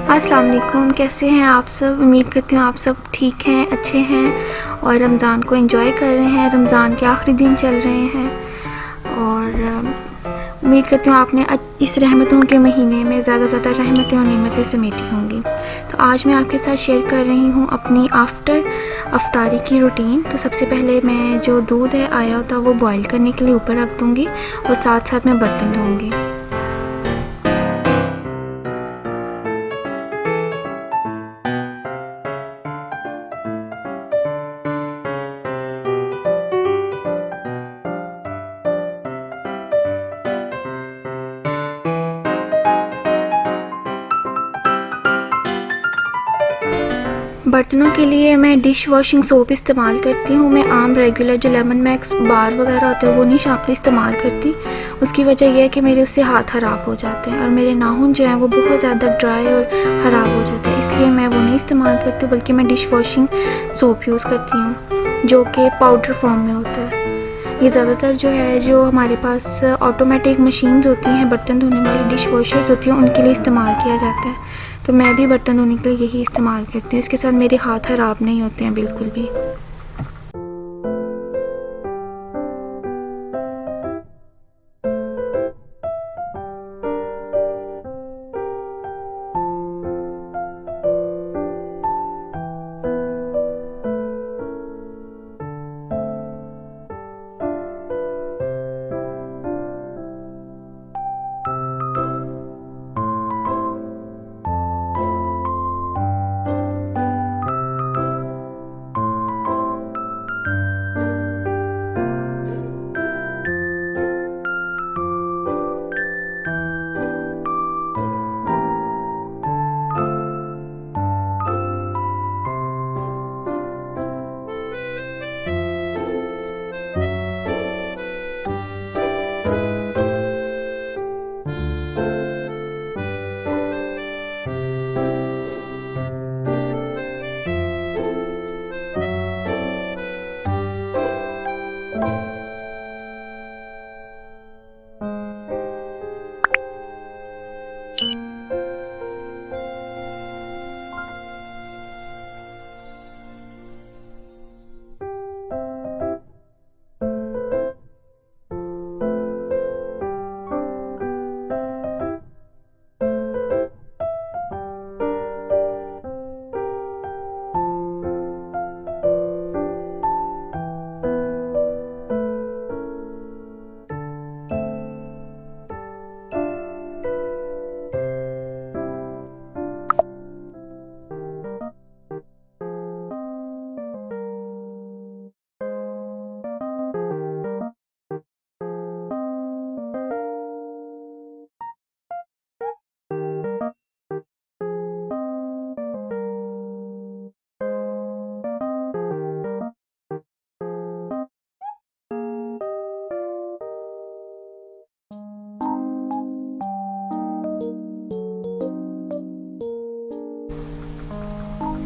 अस्सलाम वालेकुम, कैसे हैं आप सब। उम्मीद करती हूँ आप सब ठीक हैं, अच्छे हैं और रमज़ान को एंजॉय कर रहे हैं। रमज़ान के आखिरी दिन चल रहे हैं और उम्मीद करती हूँ आपने इस रहमतों के महीने में ज़्यादा से ज़्यादा रहमतें और नेमतें समेटी होंगी। तो आज मैं आपके साथ शेयर कर रही हूँ अपनी आफ्टर अफ्तारी की रूटीन। तो सबसे पहले मैं जो दूध है आया होता वो बॉईल करने के लिए ऊपर रख दूँगी और साथ साथ मैं बर्तन धोऊँगी। बर्तनों के लिए मैं डिश वॉशिंग सोप इस्तेमाल करती हूँ। मैं आम रेगुलर जो लेमन मैक्स बार वगैरह होते हैं वो नहीं इस्तेमाल करती। उसकी वजह यह है कि मेरे उससे हाथ ख़राब हो जाते हैं और मेरे नाखून जो हैं वो बहुत ज़्यादा ड्राई और ख़राब हो जाते हैं, इसलिए मैं वो नहीं इस्तेमाल करती, बल्कि मैं डिश वॉशिंग सोप यूज़ करती हूँ जो कि पाउडर फॉर्म में होता है। ये ज़्यादातर जो हमारे पास ऑटोमेटिक मशीन्स होती हैं, बर्तन धोने वाली डिश वॉशर्स होती हैं, उनके लिए इस्तेमाल किया जाता है। तो मैं भी बर्तन धोने के लिए यही इस्तेमाल करती हूँ। इसके साथ मेरे हाथ ख़राब नहीं होते हैं बिल्कुल भी।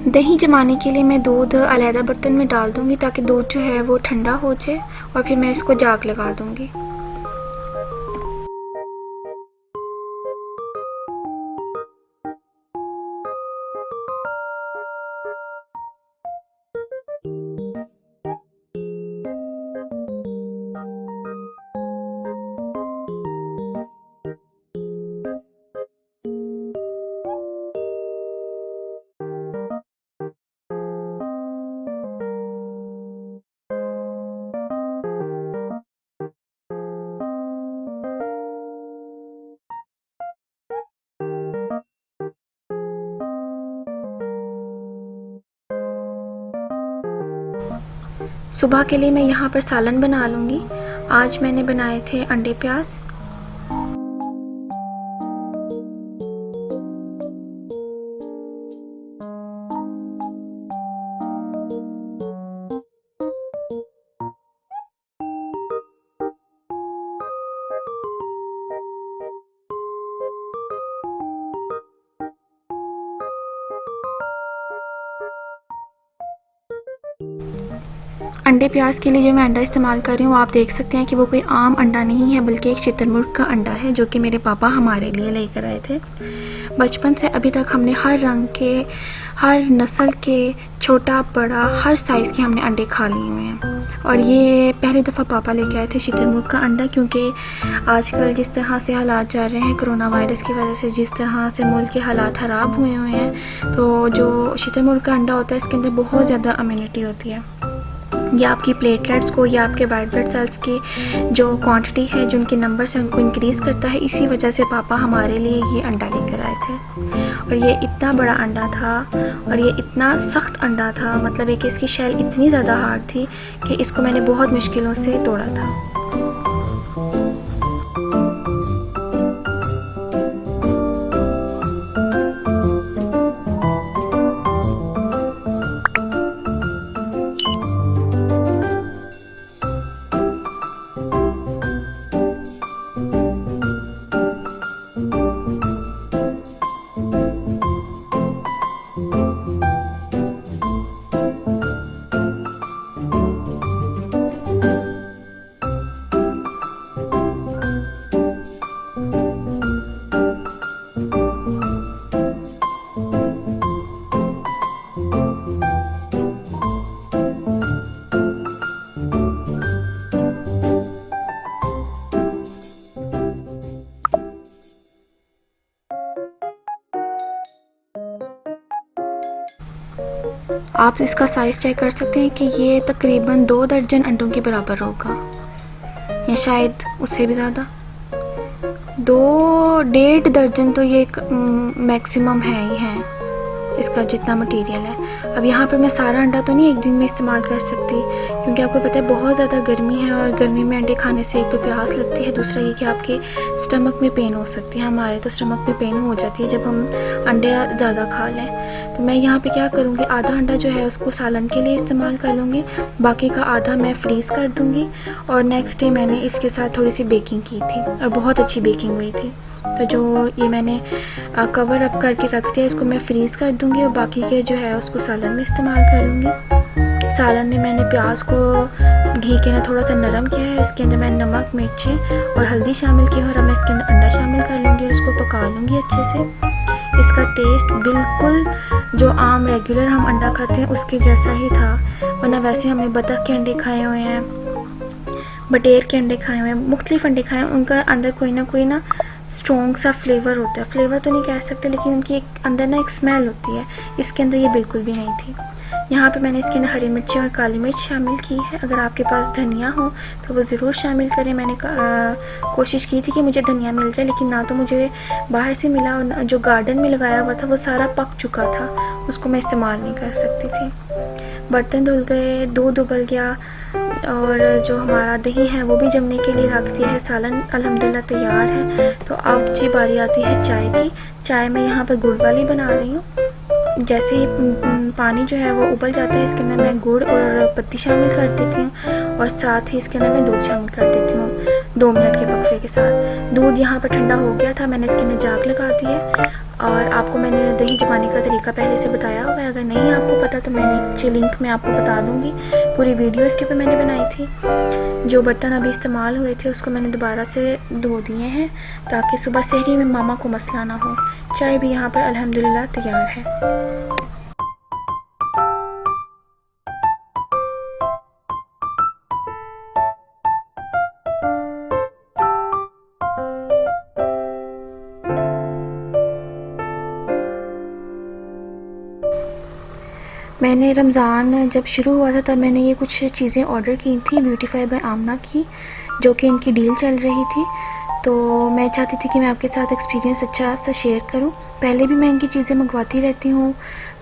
दही जमाने के लिए मैं दूध अलहदा बर्तन में डाल दूँगी ताकि दूध जो है वो ठंडा हो जाए और फिर मैं इसको जाग लगा दूँगी। सुबह के लिए मैं यहाँ पर सालन बना लूँगी। आज मैंने बनाए थे अंडे प्याज। अंडे प्याज के लिए जो मैं अंडा इस्तेमाल कर रही हूँ आप देख सकते हैं कि वो कोई आम अंडा नहीं है, बल्कि एक शुतुरमुर्ग का अंडा है जो कि मेरे पापा हमारे लिए लेकर आए थे। बचपन से अभी तक हमने हर रंग के, हर नस्ल के, छोटा बड़ा हर साइज़ के हमने अंडे खा लिए हुए हैं। और ये पहली दफ़ा पापा लेके आए थे शुतुरमुर्ग का अंडा, क्योंकि आजकल जिस तरह से हालात जा रहे हैं कोरोना वायरस की वजह से, जिस तरह से मुल्क के हालात ख़राब हुए हुए हैं, तो जो शुतुरमुर्ग का अंडा होता है इसके अंदर बहुत ज़्यादा इम्यूनिटी होती है। ये आपकी प्लेटलेट्स को या आपके वाइट ब्लड सेल्स की जो क्वांटिटी है, जो उनके नंबर्स हैं, उनको इंक्रीज़ करता है। इसी वजह से पापा हमारे लिए ये अंडा लेकर आए थे। और ये इतना बड़ा अंडा था और ये इतना सख्त अंडा था, मतलब है कि इसकी शेल इतनी ज़्यादा हार्ड थी कि इसको मैंने बहुत मुश्किलों से तोड़ा था। आप इसका साइज़ चेक कर सकते हैं कि ये तकरीबन 2 दर्जन अंडों के बराबर होगा, या शायद उससे भी ज़्यादा। 2-1.5 दर्जन तो ये मैक्सिमम है ही है इसका जितना मटेरियल है। अब यहाँ पर मैं सारा अंडा तो नहीं एक दिन में इस्तेमाल कर सकती, क्योंकि आपको पता है बहुत ज़्यादा गर्मी है और गर्मी में अंडे खाने से एक तो प्यास लगती है, दूसरा ये कि आपके स्टमक में पेन हो सकती है। हमारे तो स्टमक में पेन हो जाती है जब हम अंडे ज़्यादा खा लें। तो मैं यहाँ पे क्या करूँगी, आधा अंडा जो है उसको सालन के लिए इस्तेमाल कर लूँगी, बाकी का आधा मैं फ्रीज़ कर दूँगी। और नेक्स्ट डे मैंने इसके साथ थोड़ी सी बेकिंग की थी और बहुत अच्छी बेकिंग हुई थी। तो जो ये मैंने कवर अप करके रख दिया, इसको मैं फ्रीज़ कर दूँगी और बाकी के जो है उसको सालन में इस्तेमाल कर लूँगी। सालन में मैंने प्याज को घी के ना थोड़ा सा नरम किया है, इसके अंदर मैं नमक, मिर्ची और हल्दी शामिल की है और अब मैं इसके अंदर अंडा शामिल कर लूँगी और इसको पका लूँगी अच्छे से। इसका टेस्ट बिल्कुल जो आम रेगुलर हम अंडा खाते हैं उसके जैसा ही था, वरना वैसे हमने बतख के अंडे खाए हुए हैं, बटेर के अंडे खाए हुए हैं, मुख्तलिफ अंडे खाए हैं, उनका अंदर कोई ना स्ट्रॉन्ग सा फ्लेवर होता है। फ्लेवर तो नहीं कह सकते, लेकिन उनकी एक अंदर ना एक स्मेल होती है। इसके अंदर ये बिल्कुल भी नहीं थी। यहाँ पे मैंने इसके अंदर हरी मिर्ची और काली मिर्च शामिल की है। अगर आपके पास धनिया हो तो वो ज़रूर शामिल करें। मैंने कोशिश की थी कि मुझे धनिया मिल जाए, लेकिन ना तो मुझे बाहर से मिला और जो गार्डन में लगाया हुआ था वो सारा पक चुका था, उसको मैं इस्तेमाल नहीं कर सकती थी। बर्तन धुल गए, दूध उबल गया और जो हमारा दही है वो भी जमने के लिए रख दिया है। सालन अल्हम्दुलिल्लाह तैयार है। तो अब जी बारी आती है चाय की। चाय मैं यहाँ पर गुड़ वाली बना रही हूँ। जैसे ही पानी जो है वो उबल जाता है, इसके अंदर मैं गुड़ और पत्ती शामिल कर देती हूँ और साथ ही इसके अंदर मैं दूध शामिल कर देती हूँ 2 मिनट के वक्फे के साथ। दूध यहाँ पर ठंडा हो गया था, मैंने इसके अंदर जाग लगा दी है और आपको मैंने दही जमाने का तरीका पहले से बताया हुआ है। अगर नहीं आपको पता तो मैं नीचे लिंक में आपको बता दूँगी, पूरी वीडियो इसके ऊपर मैंने बनाई थी। जो बर्तन अभी इस्तेमाल हुए थे उसको मैंने दोबारा से धो दिए हैं ताकि सुबह सहरी में मामा को मसला ना हो। चाय भी यहाँ पर अल्हम्दुलिल्लाह तैयार है। मैंने रमज़ान जब शुरू हुआ था तब मैंने ये कुछ चीज़ें ऑर्डर की थी ब्यूटीफाई बाय आमना की, जो कि इनकी डील चल रही थी। तो मैं चाहती थी कि मैं आपके साथ एक्सपीरियंस अच्छा सा शेयर करूं। पहले भी मैं इनकी चीज़ें मंगवाती रहती हूं,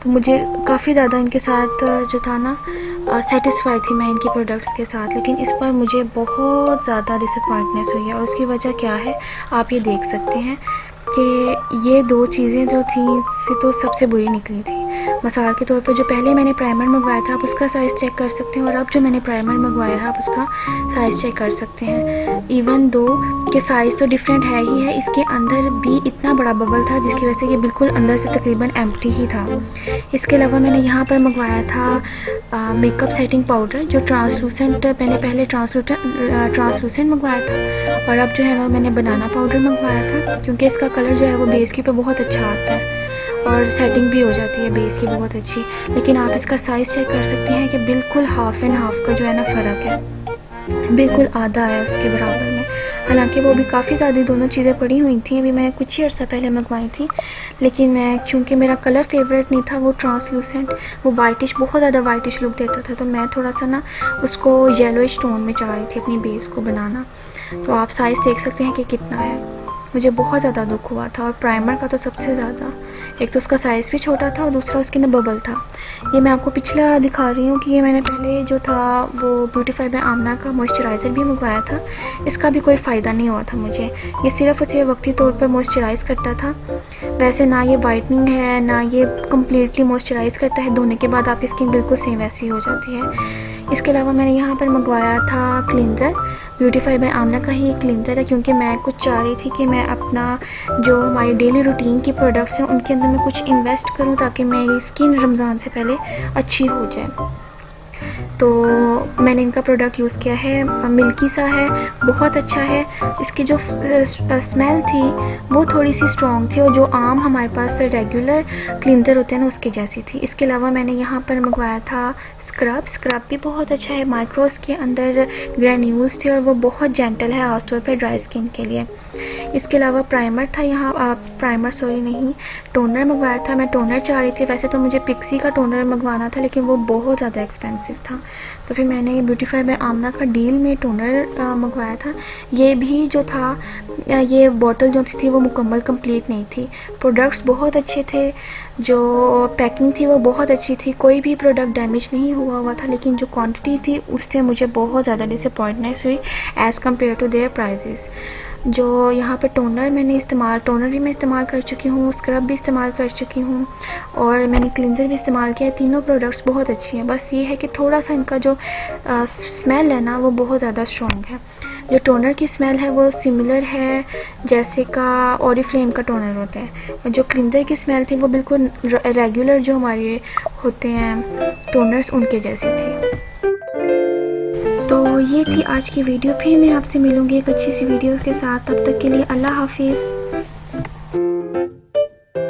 तो मुझे काफ़ी ज़्यादा इनके साथ जो था ना सेटिस्फाई थी मैं इनकी प्रोडक्ट्स के साथ, लेकिन इस पर मुझे बहुत ज़्यादा डिसअपॉइंटनेस हुई है। और उसकी वजह क्या है आप ये देख सकते हैं कि ये 2 चीज़ें जो थी से तो सबसे बुरी निकली थी। मिसाल के तौर पर जो पहले मैंने प्राइमर मंगवाया था आप उसका साइज़ चेक कर सकते हैं, और अब जो मैंने प्राइमर मंगवाया है आप उसका साइज़ चेक कर सकते हैं। इवन दो के साइज़ तो डिफरेंट है ही है, इसके अंदर भी इतना बड़ा बबल था जिसकी वजह से ये बिल्कुल अंदर से तकरीबन एम्प्टी ही था। इसके अलावा मैंने यहाँ पर मंगवाया था मेकअप सेटिंग पाउडर, जो ट्रांसलूसेंट, मैंने पहले ट्रांसलूसेंट मंगवाया था और अब जो है वो मैंने बनाना पाउडर मंगवाया था, क्योंकि इसका कलर जो है वो बेस के पे बहुत अच्छा आता है और सेटिंग भी हो जाती है बेस की बहुत अच्छी। लेकिन आप इसका साइज़ चेक कर सकते हैं कि बिल्कुल हाफ़ एंड हाफ़ का जो है ना फ़र्क है, बिल्कुल आधा है उसके बराबर में। हालांकि वो भी काफ़ी ज़्यादा दोनों चीज़ें पड़ी हुई थी, अभी मैं कुछ ही अर्सा पहले मंगवाई थी, लेकिन मैं क्योंकि मेरा कलर फेवरेट नहीं था वो ट्रांसलूसेंट, वो वाइटिश, बहुत ज़्यादा वाइटिश लुक देता था, तो मैं थोड़ा सा ना उसको येलोइश टोन में चाह रही थी अपनी बेस को बनाना। तो आप साइज़ देख सकते हैं कि कितना है, मुझे बहुत ज़्यादा दुख हुआ था। और प्राइमर का तो सबसे ज़्यादा, एक तो उसका साइज़ भी छोटा था और दूसरा उसके अंदर बबल था। ये मैं आपको पिछला दिखा रही हूँ कि ये मैंने पहले जो था वो ब्यूटीफाई बाय आमना का मॉइस्चराइज़र भी मंगवाया था, इसका भी कोई फ़ायदा नहीं हुआ था मुझे। ये सिर्फ़ उसे वक्ती तौर पर मॉइस्चराइज़ करता था, वैसे ना ये वाइटनिंग है ना ये कम्प्लीटली मॉइस्चराइज़ करता है, धोने के बाद आपकी स्किन बिल्कुल सेम वैसी हो जाती है। इसके अलावा मैंने यहाँ पर मंगवाया था क्लींजर, ब्यूटीफाई बाय आमना का ही क्लींजर है, क्योंकि मैं कुछ चाह रही थी कि मैं अपना जो हमारी डेली रूटीन की प्रोडक्ट्स हैं उनके अंदर मैं कुछ इन्वेस्ट करूं ताकि मेरी स्किन रमज़ान से पहले अच्छी हो जाए। तो मैंने इनका प्रोडक्ट यूज़ किया है, मिल्की सा है, बहुत अच्छा है। इसकी जो स्मेल थी वो थोड़ी सी स्ट्रॉन्ग थी और जो आम हमारे पास रेगुलर क्लींजर होते हैं ना उसके जैसी थी। इसके अलावा मैंने यहाँ पर मंगवाया था स्क्रब भी बहुत अच्छा है, माइक्रोस के अंदर ग्रैन्यूल्स थे और वो बहुत जेंटल है खासतौर पर ड्राई स्किन के लिए। इसके अलावा प्राइमर था, यहाँ टोनर मंगवाया था। मैं टोनर चाह रही थी, वैसे तो मुझे पिक्सी का टोनर मंगवाना था लेकिन वो बहुत ज़्यादा एक्सपेंसिव था, तो फिर मैंने ब्यूटीफाई बाय आमना का डील में टोनर मंगवाया था। ये भी जो था, ये बॉटल जो थी वो मुकम्मल कंप्लीट नहीं थी। प्रोडक्ट्स बहुत अच्छे थे, जो पैकिंग थी वो बहुत अच्छी थी, कोई भी प्रोडक्ट डैमेज नहीं हुआ था, लेकिन जो क्वांटिटी थी उससे मुझे बहुत ज़्यादा डिसअपॉइंटनेस हुई as compare to their prices. जो यहाँ पे टोनर भी मैं इस्तेमाल कर चुकी हूँ, स्क्रब भी इस्तेमाल कर चुकी हूँ और मैंने क्लींजर भी इस्तेमाल किया है। तीनों प्रोडक्ट्स बहुत अच्छी हैं, बस ये है कि थोड़ा सा इनका जो स्मेल है ना वो बहुत ज़्यादा स्ट्रॉन्ग है। जो टोनर की स्मेल है वो सिमिलर है जैसे का ओरिफ्लेम का टोनर होता है, और जो क्लींजर की स्मेल थी वो बिल्कुल रेगुलर जो हमारे होते हैं टोनर्स उनके जैसी थी। तो ये थी आज की वीडियो, फिर मैं आपसे मिलूँगी एक अच्छी सी वीडियो के साथ, तब तक के लिए अल्लाह हाफिज़।